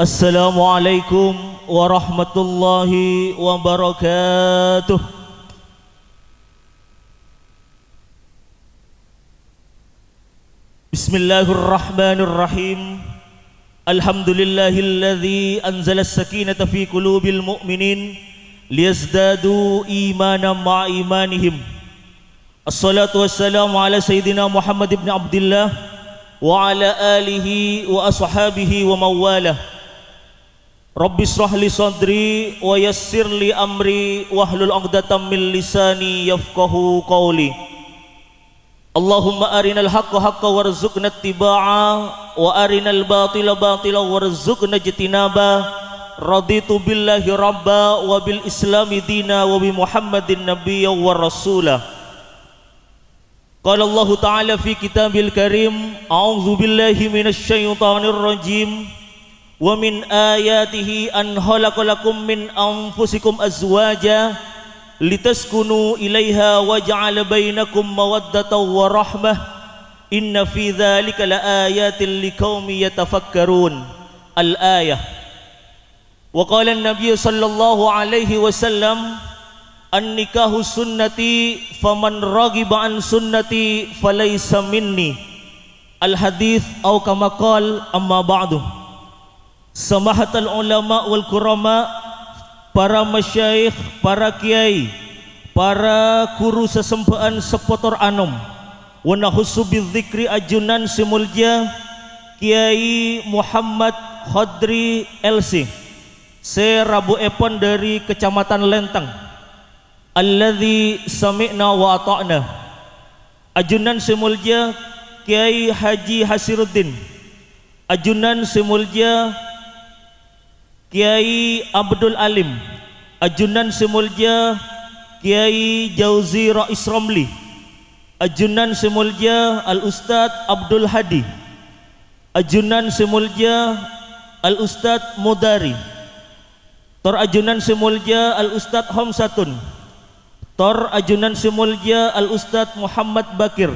Assalamualaikum warahmatullahi wabarakatuh. Bismillahirrahmanirrahim. Alhamdulillahilladzi anzala as-sakinata fi qulubil mu'minin liyazdadu imanan ma'a imanihim. Assalatu wassalamu ala sayyidina Muhammad ibn Abdullah wa ala alihi wa ashabihi wa mawalah. Rabbi shrah li sadri wa yassir li amri wahlul 'uqdatam min lisani yafqahu qawli. Allahumma arinal haqqa haqqan warzuqna ittiba'a wa arinal batila batila warzuqna ijtinaba. Raditu billahi rabba wa bil islami dina wa bi Muhammadin nabiyya wa rasula. Qala Allah Ta'ala fi kitabil karim, a'udzu billahi minasy syaithanir rajim. Wa min ayatihi an khalaqalakum min anfusikum azwaja litaskunu ilaiha wa ja'ala bainakum mawaddatan wa rahmah. Inna fi dzalika laayatin liqaumin yatafakkarun. Al-ayah. Wa qala an-nabiy sallallahu alaihi wasallam, an-nikahu sunnati faman raghiba an sunnati falaysa minni. Al-hadits atau kama qala, amma ba'du. Samahatul ulama wal kurama, para masyayikh, para kiai, para guru sesempaan sepotor anom, wa nahussu bidzikri ajunan simulja Kiai Muhammad Khadri LC se Rabu Epon dari Kecamatan Lentang. Alladzi sami'na wa ata'na. Ajunan simulja Kiai Haji Hasiruddin. Ajunan simulja Kiai Abdul Alim. Ajunan simulja Kiai Jauzi Rais Romli. Ajunan simulja Al-Ustadz Abdul Hadi. Ajunan simulja Al-Ustadz Mudari. Tor ajunan simulja Al-Ustadz Homsatun. Tor ajunan simulja Al-Ustadz Muhammad Bakir.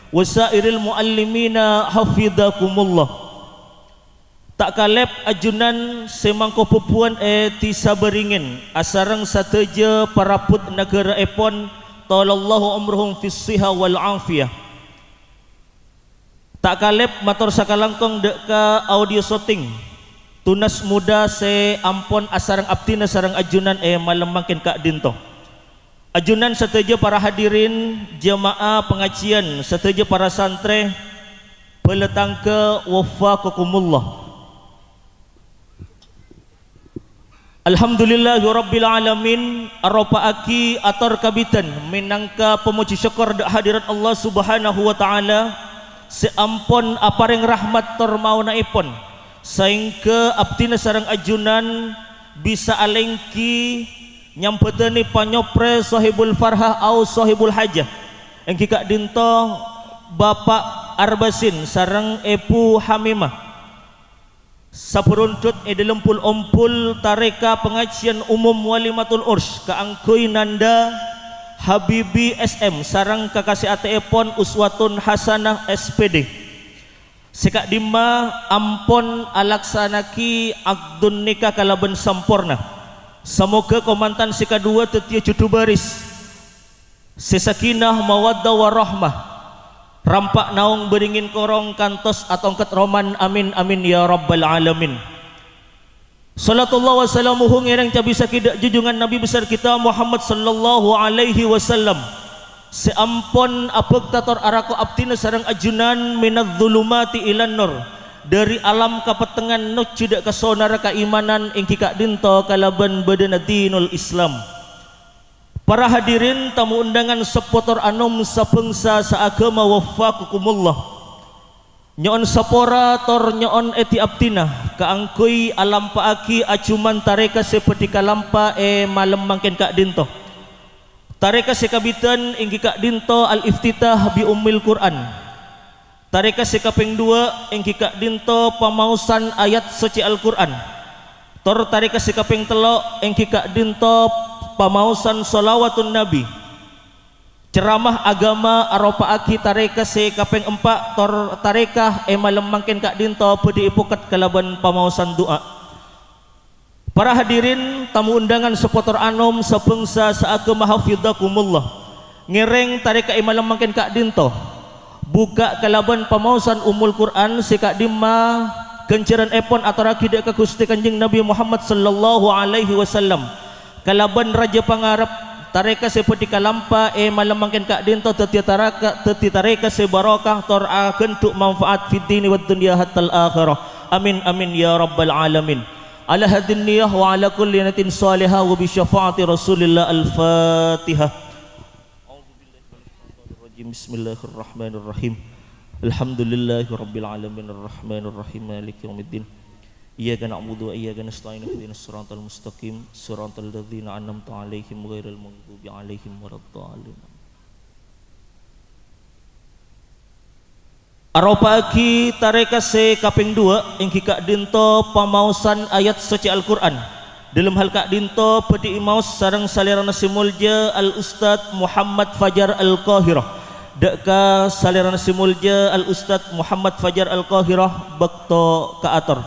Wasairil muallimina hafidhakumullah. Tak kalep ajunan semangko pupuan ti saberingin asarang sateja paraput negara epon talallahu umruhum fis siha wal afiyah. Tak kalep mator sakalangkong deka audio shooting tunas muda se ampon asarang abtina sarang ajunan malam makin kak dinto. Ajunan sateja para hadirin jamaah pengajian, sateja para santre peletangke wafaqakumullah. Alhamdulillahi rabbil alamin, arropaaki ator kabitan minangka pemuji syukur dak hadirat Allah subhanahu wa ta'ala seampon apareng rahmat tor maunaipon saingke abdina sarang ajunan bisa alengki nyampeteni panyopre sahibul farhah au sahibul hajah engki kak dinto Bapak Arbasin sarang Epu Hamimah sapuruntut edelempul ompul tareka pengajian umum walimatul urs kaangkui nanda Habibi SM sarang kakasih ATE-pon uswatun hasanah SPD sekak dima ampon alaksanaki akdun nikah kalaban sampurna. Semoga komantan sika dua tetia judu baris sesakinah mawaddah warahmah rampak naung beringin korong kantos atongket roman, amin amin ya rabbal alamin. Salatullah wa salamuhu ngirang cabisa kidak junjungan Nabi besar kita Muhammad sallallahu alaihi wasallam seampon apek tator arako abtina sarang ajunan minadz zulumati ilan nur dari alam kapetengan nuk cidak kasonara keimanan ing kikak dinto kalaban badana dinul Islam. Para hadirin tamu undangan sepotor anom sapengsa saagama wafaqakumullah. Nyon sapora tor nyon eti abtina kaangkui alam paaki acuman tareka seperti kalampa malam mangken kak dinto. Tareka sekabitan inggi kak dinto al-iftitah bi ummil Quran. Tareka sekaping dua inggi kak dinto pamausan ayat suci Al-Quran. Tor tareka sekaping telo inggi kak dinto pamausan solawatun Nabi. ceramah agama aropa aki tareka se kapeng empat tor tareka malam mangken kak dinto pedi ipukat kalaban pamausan doa Para hadirin tamu undangan sepotor anom sapengsa saake mahafidzakumullah. Ngereng tareka imalam makin Kak Dinto. Buka kalaban pamausan umul Quran si Kak Dimma kenceran epon atau rakidak ke Gusti Kanjeng Nabi Muhammad sallallahu alaihi wasallam. Kalaban raja pangarap tareka seperti kalampa malam makin Kak Dinto teti tareka se barokah tor akentuk manfaat fid dini wad dunya hatal akhirah. Amin amin ya rabbal alamin. Ala hadin niyah wa ala kulli natin salihah wa bi syafaati Rasulillah al-Fatihah. Bismillahirrahmanirrahim. Alhamdulillahi rabbil alamin arrahmanir rahim maliki yaumiddin. Iyyaka na'budu wa iyyaka nasta'in ihdinas siratal mustaqim siratal ladzina an'amta 'alaihim ghairil maghdubi 'alaihim waladdallin. Aropaki tareka se kaping 2 ingki Kak Dinto pamausan ayat suci Al-Qur'an. Dalam hal Kak Dinto pedi imaus sareng salirana simulja Al-Ustad Muhammad Fajar Al-Qahirah. Dakka salirana simulja Al-Ustad Muhammad Fajar Al-Qahirah bakto ka ator.